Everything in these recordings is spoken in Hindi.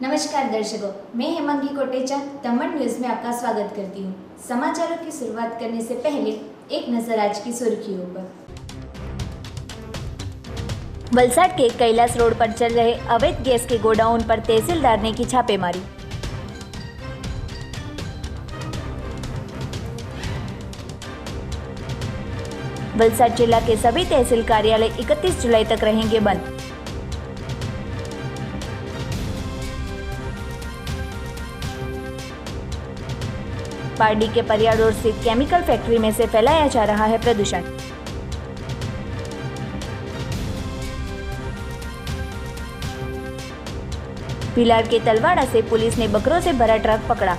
नमस्कार दर्शकों, मैं हेमंगी कोटेचा दमन न्यूज में आपका स्वागत करती हूँ। समाचारों की शुरुआत करने से पहले एक नजर आज की सुर्खियों पर। वलसाड के कैलाश रोड पर चल रहे अवैध गैस के गोडाउन पर तहसीलदार ने की छापेमारी। वलसाड जिला के सभी तहसील कार्यालय 31 जुलाई तक रहेंगे बंद। पारडी के परिया रोड स्थित केमिकल फैक्ट्री में से फैलाया जा रहा है प्रदूषण। भिलाड़ के तलवाड़ा से पुलिस ने बकरों से भरा ट्रक पकड़ा।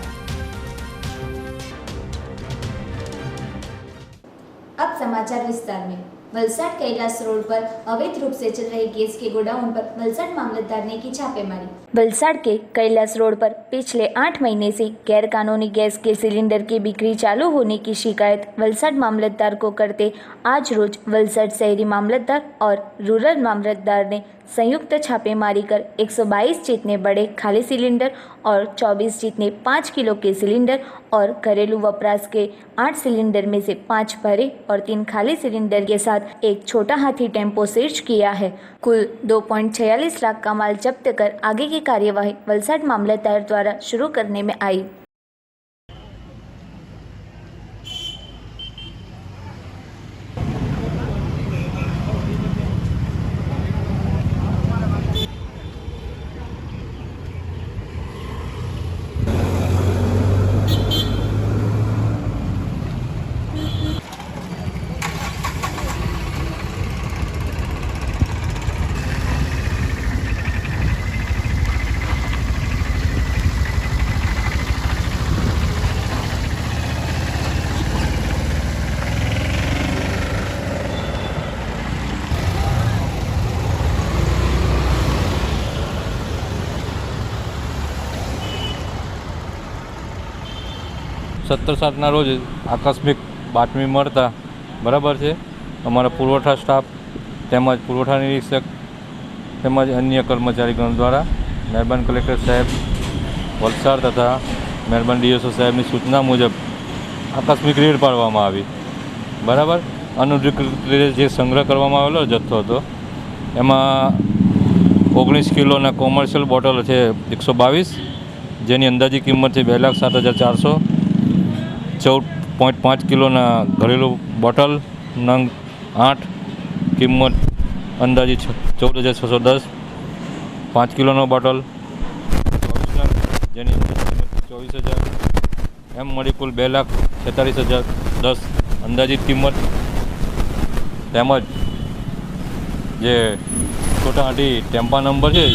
अब समाचार विस्तार में। वलसाड कैलाश रोड पर अवैध रूप से चल रहे गैस के गोडाउन पर वलसाड मामलतदार ने की छापेमारी। वलसाड के कैलाश रोड पर पिछले 8 महीने से गैरकानूनी गैस के सिलेंडर की बिक्री चालू होने की शिकायत वलसाड मामलतदार को करते आज रोज वलसाड शहरी मामलतदार और रूरल मामलतदार ने संयुक्त छापेमारी कर 122 जितने बड़े खाली सिलेंडर और 24 जितने 5 किलो के सिलेंडर और घरेलू वपराश के 8 सिलेंडर में से 5 भरे और 3 खाली सिलेंडर के साथ एक छोटा हाथी टेम्पो सीज किया है। कुल 2.46 लाख का माल जब्त कर आगे की कार्यवाही वलसाड मामलतदार द्वारा शुरू करने में आई। સત્તર સાતના રોજ આકસ્મિક બાતમી મળતા બરાબર છે અમારા પુરવઠા સ્ટાફ તેમજ પુરવઠા નિરીક્ષક તેમજ અન્ય કર્મચારીગણ દ્વારા મહેરબાન કલેક્ટર સાહેબ વલસાડ તથા મહેરબાન ડીએસઓ સાહેબની સૂચના મુજબ આકસ્મિક રેડ પાડવામાં આવી બરાબર। અનધિકૃત જે સંગ્રહ કરવામાં આવેલો જથ્થો હતો એમાં 19 કિલોના કોમર્શિયલ બોટલ છે 122 જેની અંદાજી કિંમત છે 2,07,400। 14.5 કિલોના ઘરેલું બોટલ નંગ 8 કિંમત અંદાજી 14,610। 5 કિલોનો બોટલ 24 નંગ જેની કિંમત 24,000 એમ મળી કુલ 2,46,010 અંદાજિત કિંમત। તેમજ જે છોટા હાથી ટેમ્પા નંબર છે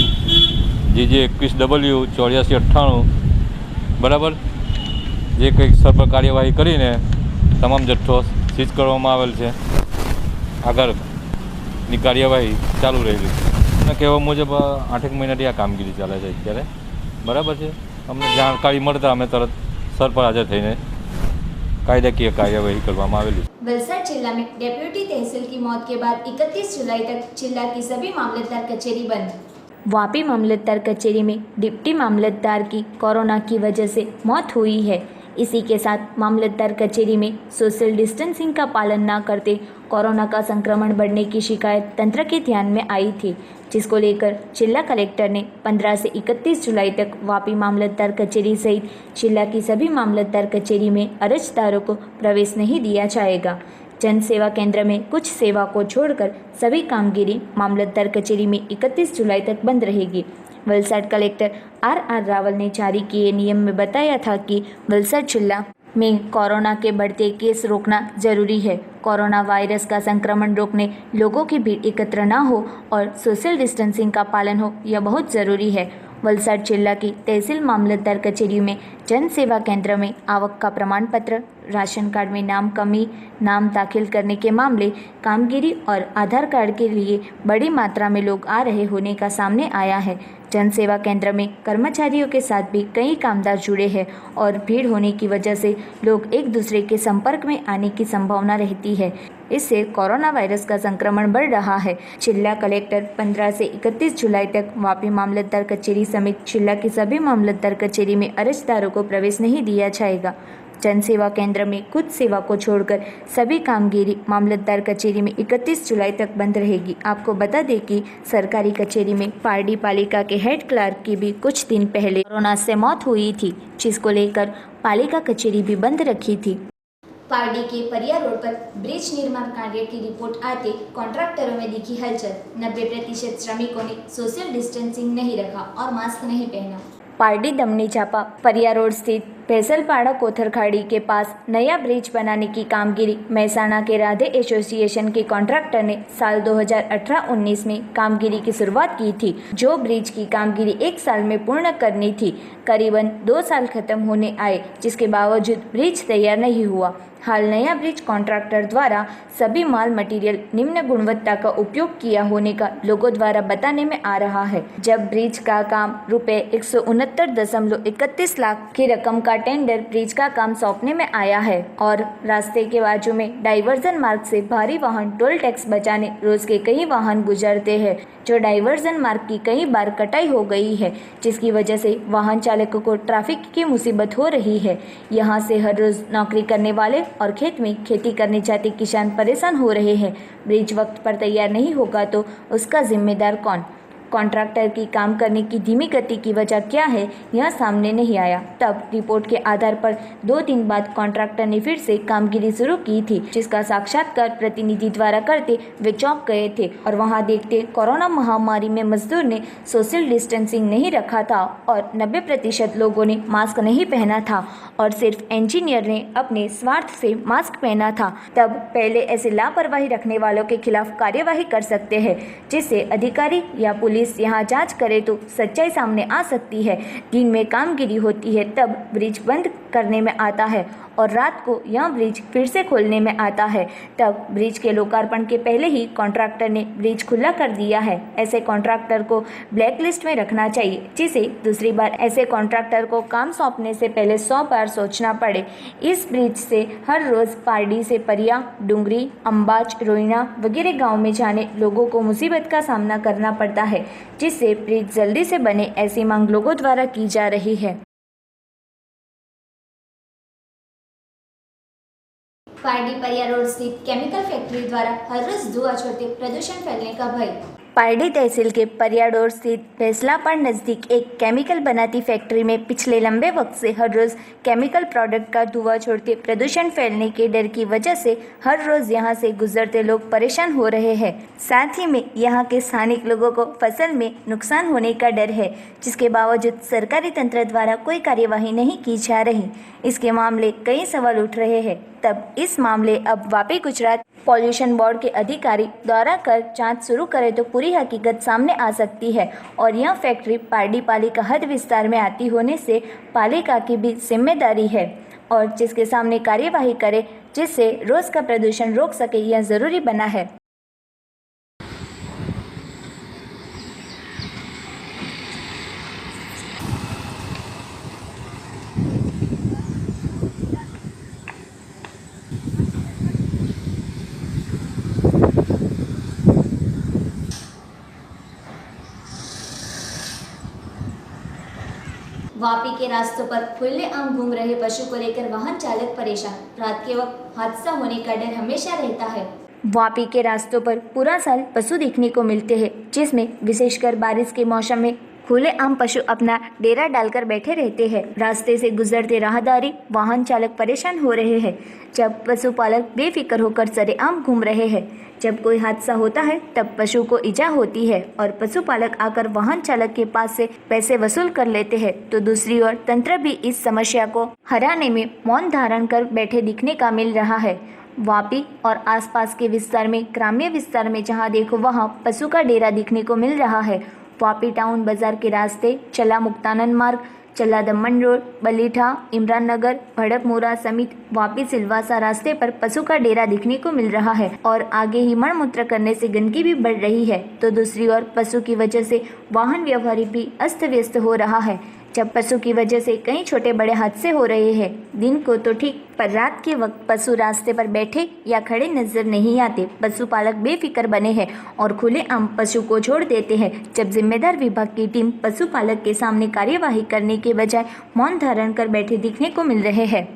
જે 21W8498 બરાબર જે કંઈક સર કાર્યવાહી કરીને તમામ જથ્થો સીઝ કરવામાં આવેલ છે। આગળની કાર્યવાહી ચાલુ રહેલી અને કહેવા મુજબ 8 મહિનાથી આ કામગીરી ચાલે છે અત્યારે બરાબર છે। અમને જાણકારી મળતા અમે તરત સર પર હાજર થઈને कायदाकीय कार्यवाही કરવામાં આવેલી। वलसाड जिला में डेप्यूटी तहसील की मौत के बाद 31 जुलाई तक जिला की सभी मामलतदार कचेरी बंद। वापी मामलतदार कचेरी में डिप्टी मामलतदार की कोरोना की वजह से मौत हुई है। इसी के साथ मामलतदार कचेरी में सोशल डिस्टेंसिंग का पालन न करते कोरोना का संक्रमण बढ़ने की शिकायत तंत्र के ध्यान में आई थी, जिसको लेकर जिला कलेक्टर ने 15 से 31 जुलाई तक वापी मामलतदार कचेरी सहित जिला की सभी मामलतदार कचेरी में अरजदारों को प्रवेश नहीं दिया जाएगा। जन सेवा केंद्र में कुछ सेवा को छोड़कर सभी कामगिरी मामलतदार कचेरी में 31 जुलाई तक बंद रहेगी। वलसाड कलेक्टर आर रावल ने जारी किए नियम में बताया था कि वलसाड जिला में कोरोना के बढ़ते केस रोकना जरूरी है। कोरोना वायरस का संक्रमण रोकने लोगों की भीड़ एकत्र न हो और सोशल डिस्टेंसिंग का पालन हो, यह बहुत ज़रूरी है। वलसाड जिला की तहसील मामलतदार कचेरी में जन सेवा केंद्र में आवक का प्रमाण पत्र, राशन कार्ड में नाम कमी, नाम दाखिल करने के मामले, कामगिरी और आधार कार्ड के लिए बड़ी मात्रा में लोग आ रहे होने का सामने आया है। जन सेवा केंद्र में कर्मचारियों के साथ भी कई कामदार जुड़े हैं और भीड़ होने की वजह से लोग एक दूसरे के संपर्क में आने की संभावना रहती है। इससे कोरोना वायरस का संक्रमण बढ़ रहा है। जिला कलेक्टर 15 से 31 जुलाई तक वापी मामलतदार कचेरी समेत जिला की सभी मामलतदार कचेरी में अर्जदारों को प्रवेश नहीं दिया जाएगा। जन सेवा केंद्र में कुछ सेवा को छोड़कर सभी कामगिरी मामलतदार कचेरी में 31 जुलाई तक बंद रहेगी। आपको बता दें कि सरकारी कचेरी में पारडी पालिका के हेड क्लर्क की भी कुछ दिन पहले कोरोना से मौत हुई थी, जिसको लेकर पालिका कचेरी भी बंद रखी थी। पारडी के परिया रोड पर ब्रिज निर्माण कार्य की रिपोर्ट आते कॉन्ट्रैक्टरों में दिखी हलचल। 90% श्रमिकों ने सोशल डिस्टेंसिंग नहीं रखा और मास्क नहीं पहना। पारडी दमनी चापा परिया रोड स्थित फैसलपाड़ा कोथरखाड़ी के पास नया ब्रिज बनाने की कामगिरी महसाणा के राधे एसोसिएशन के कॉन्ट्रैक्टर ने साल 2018-19 में कामगिरी की शुरुआत की थी। जो ब्रिज की कामगिरी 1 साल में पूर्ण करनी थी, करीबन 2 साल खत्म होने आए, जिसके बावजूद ब्रिज तैयार नहीं हुआ। हाल नया ब्रिज कॉन्ट्रैक्टर द्वारा सभी माल मटेरियल निम्न गुणवत्ता का उपयोग किया होने का लोगों द्वारा बताने में आ रहा है। जब ब्रिज का काम रुपए 169.31 लाख की रकम का टेंडर ब्रिज का काम सौंपने में आया है और रास्ते के बाजू में डाइवर्जन मार्ग से भारी वाहन टोल टैक्स बचाने रोज के कई वाहन गुजरते हैं, जो डाइवर्जन मार्ग की कई बार कटाई हो गई है, जिसकी वजह से वाहन चालकों को ट्रैफिक की मुसीबत हो रही है। यहाँ से हर रोज नौकरी करने वाले और खेत में खेती करने जाते किसान परेशान हो रहे हैं। ब्रिज वक्त पर तैयार नहीं होगा तो उसका जिम्मेदार कौन? कॉन्ट्रैक्टर की काम करने की धीमी गति की वजह क्या है, यह सामने नहीं आया। तब रिपोर्ट के आधार पर 2 दिन बाद कॉन्ट्रैक्टर ने फिर से कामगिरी शुरू की थी, जिसका साक्षात्कार प्रतिनिधि द्वारा करते वे चौंक गए थे और वहां देखते कोरोना महामारी में मजदूर ने सोशल डिस्टेंसिंग नहीं रखा था और 90% लोगों ने मास्क नहीं पहना था और सिर्फ इंजीनियर ने अपने स्वार्थ से मास्क पहना था। तब पहले ऐसे लापरवाही रखने वालों के खिलाफ कार्यवाही कर सकते हैं, जिससे अधिकारी या पुलिस यहाँ जांच करे तो सच्चाई सामने आ सकती है। दिन में कामगिरी होती है तब ब्रिज बंद करने में आता है और रात को यह ब्रिज फिर से खोलने में आता है। तब ब्रिज के लोकार्पण के पहले ही कॉन्ट्रैक्टर ने ब्रिज खुला कर दिया है। ऐसे कॉन्ट्रैक्टर को ब्लैक लिस्ट में रखना चाहिए, जिसे दूसरी बार ऐसे कॉन्ट्रैक्टर को काम सौंपने से पहले 100 बार सोचना पड़े। इस ब्रिज से हर रोज पारडी से परिया, डुंगरी, अंबाज, रोइना वगैरह गाँव में जाने लोगों को मुसीबत का सामना करना पड़ता है, जिससे ब्रिज जल्दी से बने ऐसी मांग लोगों द्वारा की जा रही है। पारडी परिया रोड स्थित केमिकल फैक्ट्री द्वारा हर रोज धुआं छोड़ते प्रदूषण फैलने का भय। पारडी तहसील के परिया रोड स्थित फैसलापाड़ नजदीक एक केमिकल बनाती फैक्ट्री में पिछले लंबे वक्त से हर रोज केमिकल प्रोडक्ट का धुआं छोड़ते प्रदूषण फैलने के डर की वजह से हर रोज यहां से गुजरते लोग परेशान हो रहे हैं। साथ ही में यहां के स्थानिक लोगों को फसल में नुकसान होने का डर है, जिसके बावजूद सरकारी तंत्र द्वारा कोई कार्यवाही नहीं की जा रही। इसके मामले कई सवाल उठ रहे हैं। तब इस मामले अब वापी गुजरात पॉल्यूशन बोर्ड के अधिकारी द्वारा कर जांच शुरू करें तो पूरी हकीकत सामने आ सकती है और यह फैक्ट्री पारडी पालिका हद विस्तार में आती होने से पालिका की भी जिम्मेदारी है और जिसके सामने कार्यवाही करे, जिससे रोज का प्रदूषण रोक सके, यह जरूरी बना है। वापी के रास्तों पर खुलेआम घूम रहे पशु को लेकर वाहन चालक परेशान। रात के वक्त हादसा होने का डर हमेशा रहता है। वापी के रास्तों पर पूरा साल पशु देखने को मिलते हैं, जिसमें विशेषकर बारिश के मौसम में खुलेआम पशु अपना डेरा डालकर बैठे रहते हैं। रास्ते से गुजरते राहदारी, वाहन चालक परेशान हो रहे हैं, जब पशुपालक बेफिक्र होकर सरेआम घूम रहे हैं। जब कोई हादसा होता है तब पशु को इजा होती है और पशुपालक आकर वाहन चालक के पास से पैसे वसूल कर लेते हैं, तो दूसरी ओर तंत्र भी इस समस्या को हराने में मौन धारण कर बैठे दिखने का मिल रहा है। वापी और आसपास के विस्तार में, ग्राम्य विस्तार में जहां देखो वहां पशु का डेरा दिखने को मिल रहा है। वापी टाउन बाजार के रास्ते, चला मुक्तानंद मार्ग, चला दमन रोड, बलीठा, इमरान नगर, भड़कमुरा समेत वापी सिलवासा रास्ते पर पशु का डेरा दिखने को मिल रहा है और आगे ही मलमूत्र करने से गंदगी भी बढ़ रही है, तो दूसरी ओर पशु की वजह से वाहन व्यवहार भी अस्त व्यस्त हो रहा है। जब पशु की वजह से कई छोटे बड़े हादसे हो रहे हैं। दिन को तो ठीक, पर रात के वक्त पशु रास्ते पर बैठे या खड़े नजर नहीं आते। पशुपालक बेफिक्र बने हैं और खुलेआम पशु को छोड़ देते हैं, जब जिम्मेदार विभाग की टीम पशुपालक के सामने कार्यवाही करने के बजाय मौन धारण कर बैठे दिखने को मिल रहे हैं।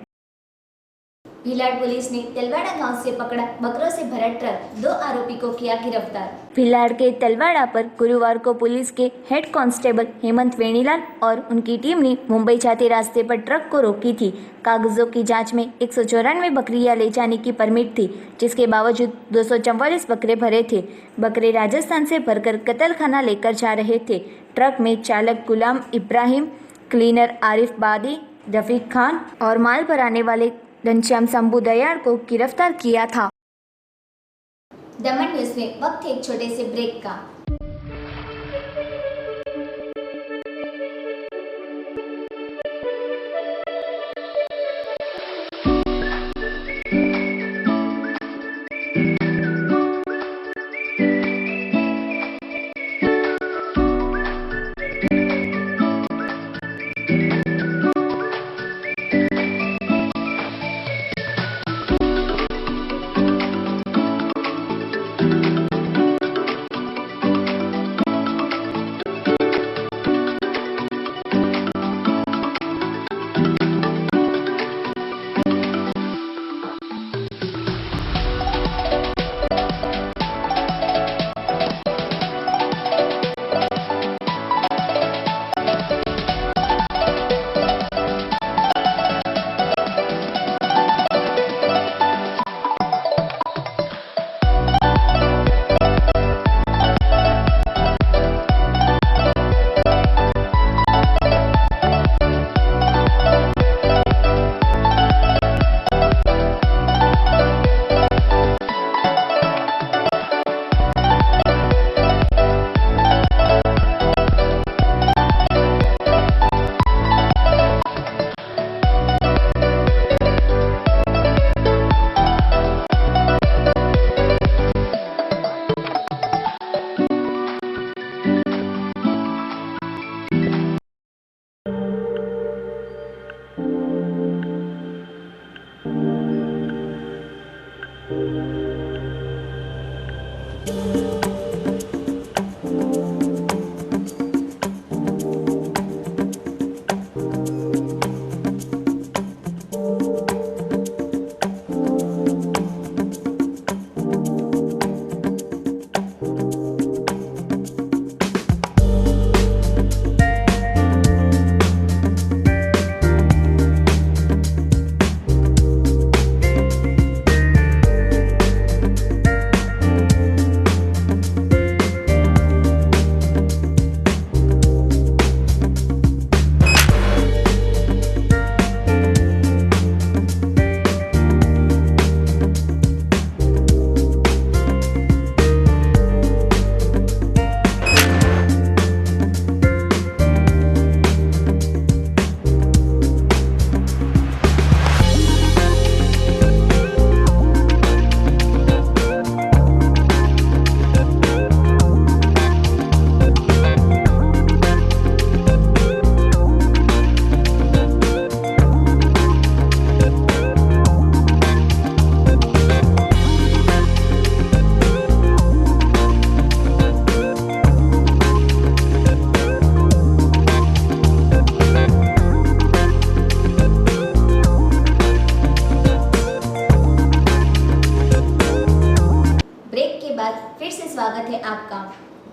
भिलाड़ पुलिस ने तलवाड़ा गांव से पकड़ा बकरों से भरा ट्रक, 2 आरोपी को किया गिरफ्तार। भिलाड़ के तलवाड़ा पर गुरुवार को पुलिस के हेड कांस्टेबल हेमंत वेणीलाल और उनकी टीम ने मुंबई जाते रास्ते पर ट्रक को रोकी थी। कागजों की जांच में 194 बकरियां ले जाने की परमिट थी, जिसके बावजूद 244 बकरे भरे थे। बकरे राजस्थान से भरकर कतलखाना लेकर जा रहे थे। ट्रक में चालक गुलाम इब्राहिम, क्लीनर आरिफ बादी, रफीक खान और माल भराने वाले घनश्याम शंभू दयाड़ को गिरफ्तार किया था। दमन न्यूज में वक्त एक छोटे से ब्रेक का। स्वागत है आपका।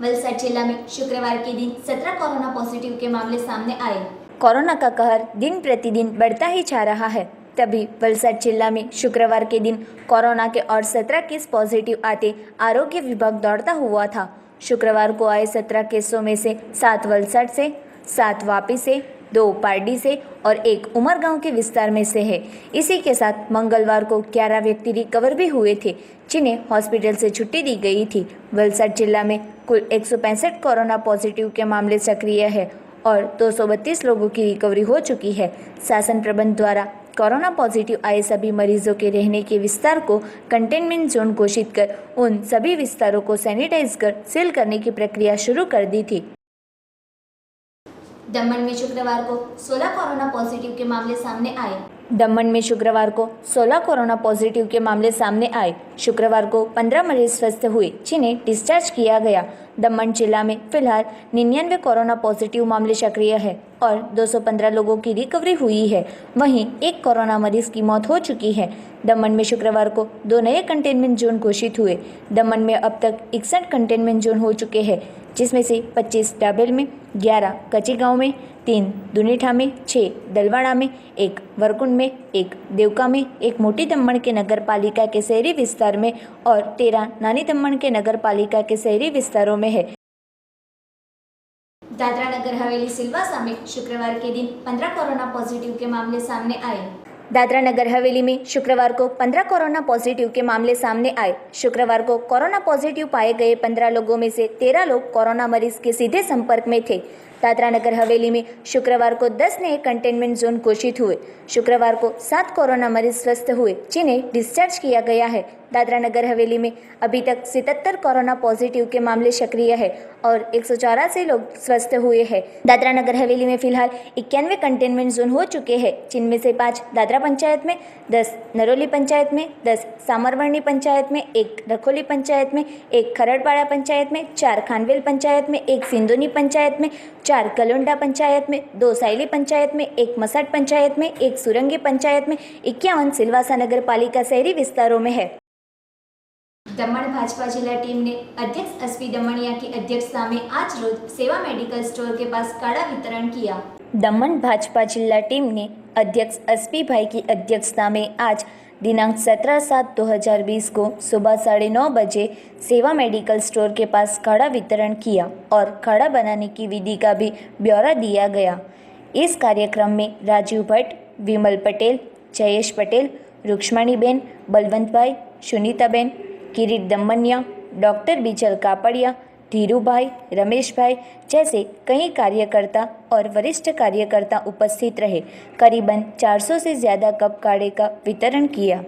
वलसाड जिला में शुक्रवार के दिन 17 कोरोना पॉजिटिव के मामले सामने आए। कोरोना का कहर दिन प्रतिदिन बढ़ता ही जा रहा है। तभी वलसाड जिला में शुक्रवार के दिन कोरोना के और 17 केस पॉजिटिव आते आरोग्य विभाग दौड़ता हुआ था। शुक्रवार को आए 17 केसों में से 7 वलसाड से, 7 वापी से, 2 पारडी से और 1 उमरगांव के विस्तार में से है। इसी के साथ मंगलवार को 11 व्यक्ति रिकवर भी हुए थे, जिन्हें हॉस्पिटल से छुट्टी दी गई थी। वलसाड जिला में कुल 165 कोरोना पॉजिटिव के मामले सक्रिय है और 232 लोगों की रिकवरी हो चुकी है। शासन प्रबंध द्वारा कोरोना पॉजिटिव आए सभी मरीजों के रहने के विस्तार को कंटेनमेंट जोन घोषित कर उन सभी विस्तारों को सैनिटाइज कर सील करने की प्रक्रिया शुरू कर दी थी। दमन में शुक्रवार को 16 कोरोना पॉजिटिव के मामले सामने आए। दमन में शुक्रवार को 16 कोरोना पॉजिटिव के मामले सामने आए। शुक्रवार को 15 मरीज स्वस्थ हुए, जिन्हें डिस्चार्ज किया गया। दमन जिला में फिलहाल 99 कोरोना पॉजिटिव मामले सक्रिय है और 215 लोगों की रिकवरी हुई है। वहीं एक कोरोना मरीज की मौत हो चुकी है। दमन में शुक्रवार को 2 नए कंटेनमेंट जोन घोषित हुए। दमन में अब तक 61 कंटेनमेंट जोन हो चुके हैं, जिसमें से 25 डाबेल में, 11 कच्चीगांव में, 3 दुनीठा में, 6 दलवाड़ा में, 1 वरकुंड में, 1 देवका में, 1 मोटी दमन के नगर पालिका के शहरी विस्तार में और 13 नानी दमन के नगर पालिका के शहरी विस्तारों में है। दादरा नगर हवेली सिलवासा में शुक्रवार के दिन 15 कोरोना पॉजिटिव के मामले सामने आए। दादरा नगर हवेली में शुक्रवार को 15 कोरोना पॉजिटिव के मामले सामने आए। शुक्रवार को कोरोना पॉजिटिव पाए गए 15 लोगों में से 13 लोग कोरोना मरीज के सीधे संपर्क में थे। दादरा नगर हवेली में शुक्रवार को 10 नए कंटेनमेंट जोन घोषित हुए। शुक्रवार को 7 कोरोना मरीज स्वस्थ हुए, जिन्हें डिस्चार्ज किया गया है। दादरा नगर हवेली में अभी तक 77 कोरोना पॉजिटिव के मामले सक्रिय है और 184 लोग स्वस्थ हुए हैं। दादरा नगर हवेली में फिलहाल 91 कंटेनमेंट जोन हो चुके हैं, जिनमें से 5 दादरा पंचायत में, 10 नरोली पंचायत में, 10 सामरवर्णी पंचायत में, 1 रखोली पंचायत में, 1 खरड़पाड़ा पंचायत में, 4 खानवेल पंचायत में, 1 सिंधोनी पंचायत में, 4 कलोंडा पंचायत में, 2 साइली पंचायत में, 1 मसाट पंचायत में, 1 सुरंगी पंचायत में, 51 सिलवासा नगर पालिका शहरी विस्तारों में है। दमन भाजपा जिला टीम ने अध्यक्ष एसपी दमनिया की अध्यक्षता में आज रोज सेवा मेडिकल स्टोर के पास काढ़ा वितरण किया। दमन भाजपा जिला टीम ने अध्यक्ष एसपी भाई की अध्यक्षता में आज दिनांक 17/7/2020 को सुबह 9:30 बजे सेवा मेडिकल स्टोर के पास काढ़ा वितरण किया और काढ़ा बनाने की विधि का भी ब्यौरा दिया गया। इस कार्यक्रम में राजीव भट्ट, विमल पटेल, जयेश पटेल, रुक्ष्मणीबेन, बलवंत भाई, सुनीताबेन, किरीट दमनिया, डॉक्टर बीचल कापड़िया, धीरू भाई, रमेश भाई जैसे कई कार्यकर्ता और वरिष्ठ कार्यकर्ता उपस्थित रहे। करीबन 400 से ज़्यादा कप काढ़े का वितरण किया।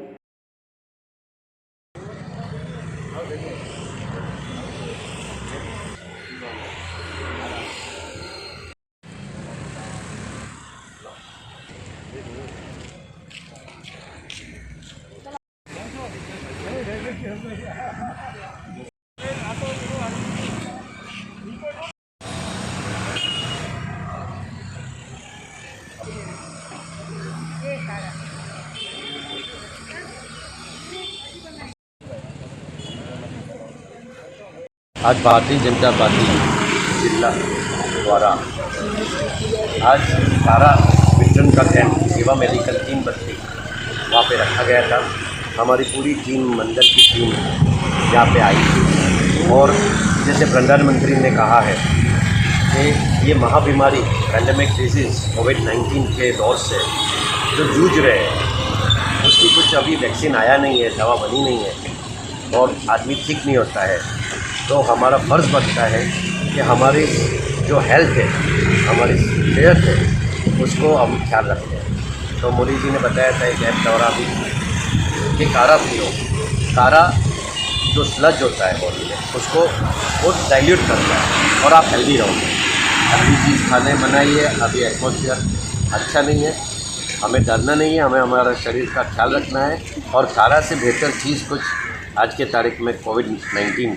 आज भारतीय जनता पार्टी जिला द्वारा आज सारा वितरण का कैंप सेवा मेडिकल टीम बस्ती वहाँ पे रखा गया था। हमारी पूरी टीम, मंडल की टीम यहाँ पे आई थी और जैसे प्रधानमंत्री ने कहा है कि ये महाबीमारी पैंडेमिक डिजीज़ कोविड-19 के दौर से जो जूझ रहे हैं उसकी कुछ अभी वैक्सीन आया नहीं है, दवा बनी नहीं है और आदमी ठीक नहीं होता है। तो हमारा फ़र्ज़ बनता है कि हमारी जो हेल्थ है, हमारी सेहत है, उसको हम ख्याल रखते हैं। तो मोदी जी ने बताया था एक ऐप दौरा भी कि काढ़ा पियो। काढ़ा जो स्लज होता है बॉडी में उसको वो डाइल्यूट करता है और आप हेल्दी रहोगे। हेल्दी चीज़ खाने बनाइए। अभी एटमॉस्फेयर अच्छा नहीं है, हमें डरना नहीं है, हमें हमारे शरीर का ख्याल रखना है और काढ़ा से बेहतर चीज़ कुछ आज के तारीख में कोविड-19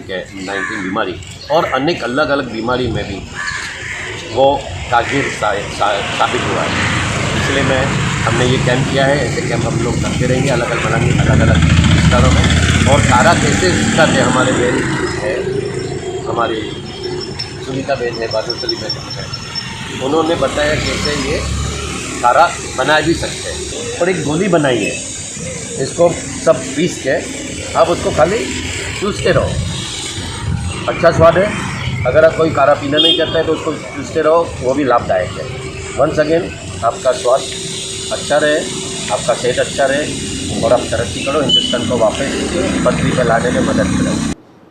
बीमारी और अनेक अलग अलग बीमारी में भी वो कारगर साबित हुआ है। इसलिए हमने ये कैंप किया है। ऐसे कैंप हम लोग करते रहेंगे, अलग अलग बनाएंगे, अलग अलग विस्तारों में। और काढ़ा कैसे करते हमारे बेन है, हमारी सुनीता बेन है, बादुसली बेन है, उन्होंने बताया कैसे ये काढ़ा बना भी सकते हैं। और एक गोली बनाई है, इसको सब पीस के आप उसको खाली चूसते रहो। अच्छा स्वाद है। अगर आप कोई काढ़ा पीना नहीं चाहता है तो उसको चूसते रहो, वो भी लाभदायक है। वंस अगेन आपका स्वास्थ्य अच्छा रहे, आपका सेहत अच्छा रहे और आप तरक्की करो, हिंदुस्तान को वापस पटरी पर लाने में मदद करो।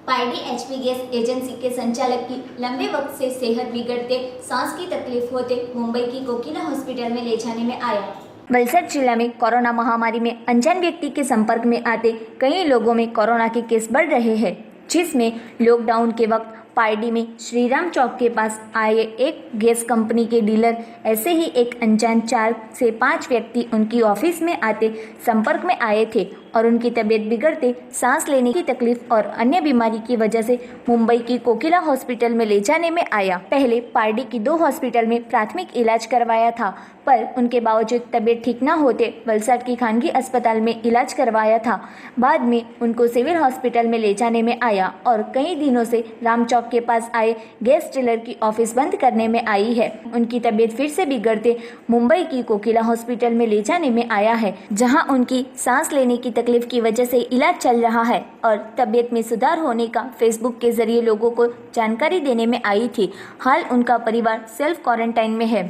पाइडी एचपी गैस एजेंसी के संचालक की लंबे वक्त से सेहत बिगड़ते, सांस की तकलीफ होते मुंबई की कोकिला हॉस्पिटल में ले जाने में आया। वलसाड जिला में कोरोना महामारी में अनजान व्यक्ति के संपर्क में आते कई लोगों में कोरोना के केस बढ़ रहे हैं, जिसमें लॉकडाउन के वक्त पारडी में श्रीराम चौक के पास आए एक गैस कंपनी के डीलर ऐसे ही एक अनजान 4 से 5 व्यक्ति उनकी ऑफिस में आते संपर्क में आए थे और उनकी तबीयत बिगड़ते सांस लेने की तकलीफ और अन्य बीमारी की वजह से मुंबई की कोकिला हॉस्पिटल में ले जाने में आया। पहले पारडी की 2 हॉस्पिटल में प्राथमिक इलाज करवाया था, पर उनके बावजूद तबीयत ठीक न होते वलसाड की खानगी अस्पताल में इलाज करवाया था। बाद में उनको सिविल हॉस्पिटल में ले जाने में आया और कई दिनों से राम चौक के पास आए गैस डीलर की ऑफिस बंद करने में आई है। उनकी तबीयत फिर से बिगड़ते मुंबई की कोकिला हॉस्पिटल में ले जाने में आया है, जहां उनकी सांस लेने की तकलीफ की वजह से इलाज चल रहा है और तबीयत में सुधार होने का फेसबुक के जरिए लोगों को जानकारी देने में आई थी। हाल उनका परिवार सेल्फ क्वारंटाइन में है।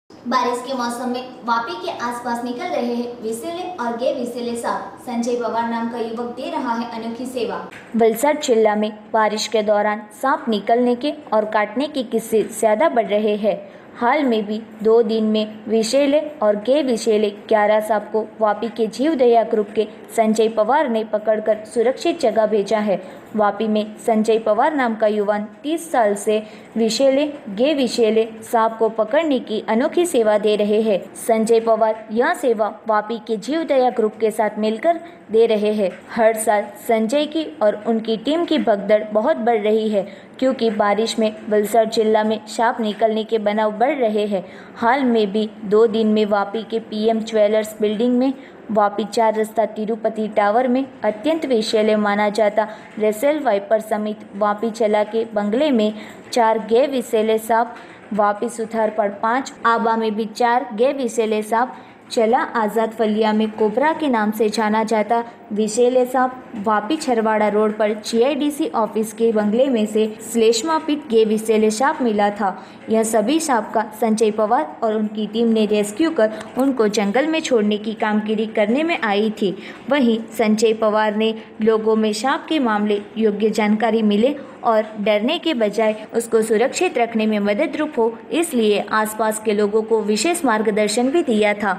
बारिश के मौसम में वापी के आसपास निकल रहे हैं विषैले और गैर विषैले सांप। संजय पवार नाम का युवक दे रहा है अनोखी सेवा। वलसाड जिला में बारिश के दौरान सांप निकलने के और काटने के किस्से ज्यादा बढ़ रहे हैं। हाल में भी 2 दिन में विषैले और गैर विषैले 11 सांप को वापी के जीवदया ग्रुप के संजय पवार ने पकड़कर सुरक्षित जगह भेजा है। वापी में संजय पवार नाम का युवान 30 साल से विषैले गैर विषैले सांप को पकड़ने की अनोखी सेवा दे रहे हैं। संजय पवार यह सेवा वापी के जीवदया ग्रुप के साथ मिलकर दे रहे हैं। हर साल संजय की और उनकी टीम की भगदड़ बहुत बढ़ रही है, क्योंकि बारिश में वलसाड जिला में सांप निकलने के बनाव बढ़ रहे हैं। हाल में भी 2 दिन में वापी के PM ज्वेलर्स बिल्डिंग में, वापी 4 रस्ता तिरुपति टावर में अत्यंत विषैले माना जाता रेसेल वाइपर समेत वापी चला के बंगले में 4 गैर विषैले सांप, वापी सुथारपड़ 5, आबा में भी 4 गैर विषैले सांप, चला आज़ाद फलिया में कोबरा के नाम से जाना जाता विषैले सांप, वापी छरवाड़ा रोड पर GIDC ऑफिस के बंगले में से श्लेष्मा पिट गैर विषैले सांप मिला था। यह सभी सांप का संजय पवार और उनकी टीम ने रेस्क्यू कर उनको जंगल में छोड़ने की कामगिरी करने में आई थी। वहीं संजय पवार ने लोगों में सांप के मामले योग्य जानकारी मिले और डरने के बजाय उसको सुरक्षित रखने में मददरूप हो, इसलिए आसपास के लोगों को विशेष मार्गदर्शन भी दिया था।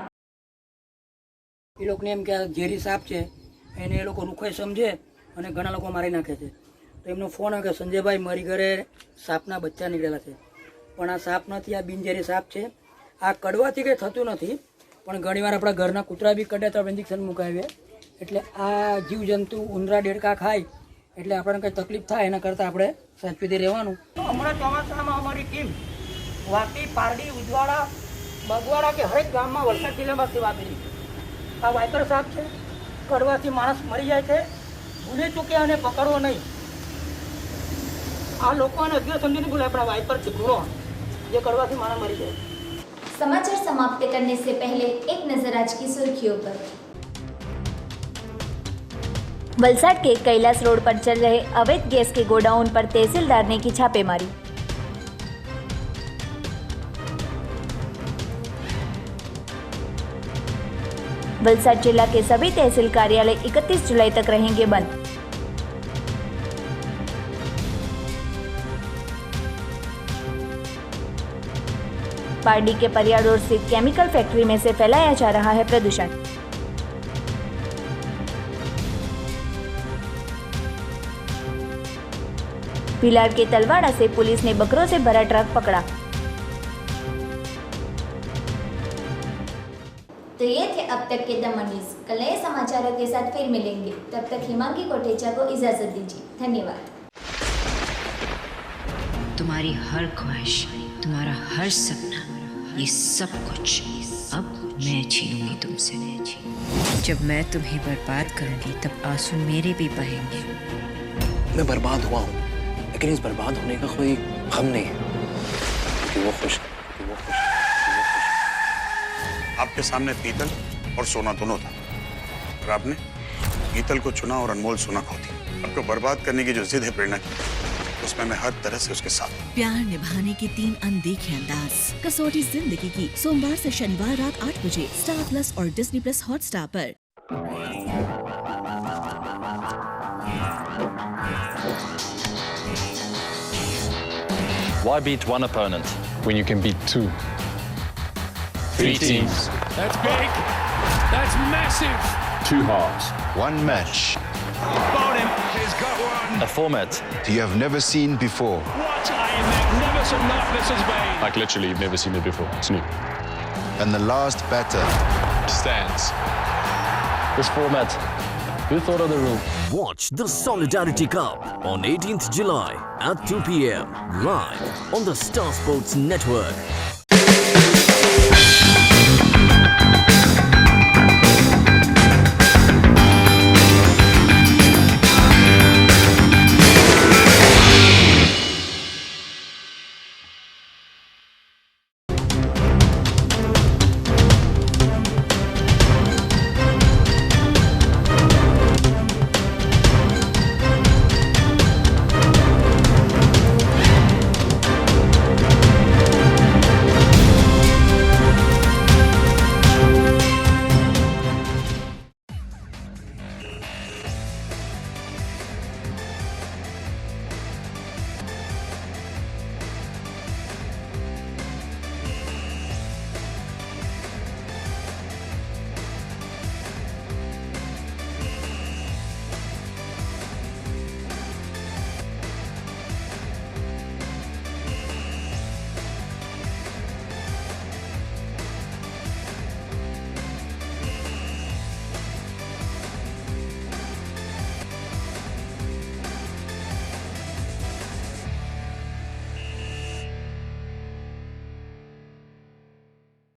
એ લોકોને એમ કે આ ઝેરી સાપ છે એને એ લોકો રૂખોય સમજે અને ઘણા લોકો મારી નાખે છે। તો એમનો ફોન આવ્યો કે સંજયભાઈ મારી ઘરે સાપના બચ્ચા નીકળેલા છે, પણ આ સાપ નથી, આ બિનઝેરી સાપ છે। આ કડવાથી કંઈ થતું નથી, પણ ઘણીવાર આપણા ઘરના કૂતરા બી કડે તો ઇન્જેક્શન મુકાવીએ, એટલે આ જીવજંતુ ઉંદરા દેડકા ખાય એટલે આપણને કંઈ તકલીફ થાય એના કરતાં આપણે સાચવીથી રહેવાનું। તો હમણાં ચોમાસામાં અમારી ટીમ વાપી, પારડી, ઉજવાડા, બગવાડા કે હરેક ગામમાં વલસાડ જિલ્લામાં સેવા આપેલી છે। આ વાઇપર સાપ છે, કડવાથી માણસ મરી જાય છે, ભૂલે ચૂકે અને પકડવો નહીં। આ લોકોને અત્યારે સમજીને બોલે આપણા વાઇપર છે ઘોડો, જે કડવાથી માણસ મરી જાય। समाचार समाप्त करने से पहले एक नजर आज की सुर्खियों पर। वलसाड के कैलाश रोड पर चल रहे अवैध गैस के गोडाउन पर तहसीलदार ने की छापेमारी। वलसाड जिला के सभी तहसील कार्यालय 31 जुलाई तक रहेंगे बंद। पारडी के परिया रोड स्थित केमिकल फैक्ट्री में से फैलाया जा रहा है प्रदूषण। भिलाड़ के तलवाड़ा से पुलिस ने बकरों से भरा ट्रक पकड़ा। तो ये थे अब तक के दमन न्यूज। कल नए समाचारों के साथ फिर मिलेंगे, तब तक हिमांगी कोटेचा को इजाजत दीजिए। धन्यवाद। तुम्हारी हर ख्वाहिश, तुम्हारा हर सपना, ये सब कुछ अब मैं छीनूंगी तुमसे। जब मैं तुम्हें बर्बाद करूंगी तब आंसू मेरे भी बहेंगे। मैं बर्बाद हुआ हूँ, लेकिन इस बर्बाद होने का कोई गम नहीं है, क्योंकि वो खुश है। आपके सामने पीतल और सोना दोनों था, और आपने पीतल को चुना और अनमोल सोना खो दिया। आपको बर्बाद करने की जो जिद है प्रेरणा की, उसमें मैं हर तरह से उसके साथ हूं। प्यार निभाने के 3 अनदेखे अंदाज, कसौटी जिंदगी की, सोमवार से शनिवार रात 8 बजे स्टार प्लस और डिज्नी प्लस हॉटस्टार पर। Why beat one opponent when you can beat 2? 3 teams. That's big. That's massive. 2 halves. 1 match. Bonin has got one. A format you have never seen before. What a magnificent night this has been. like literally you've never seen it before. It's new. And the last batter Stands. This format, who thought of the rule? Watch the Solidarity Cup on 18th July at 2 p.m. live on the Star Sports Network.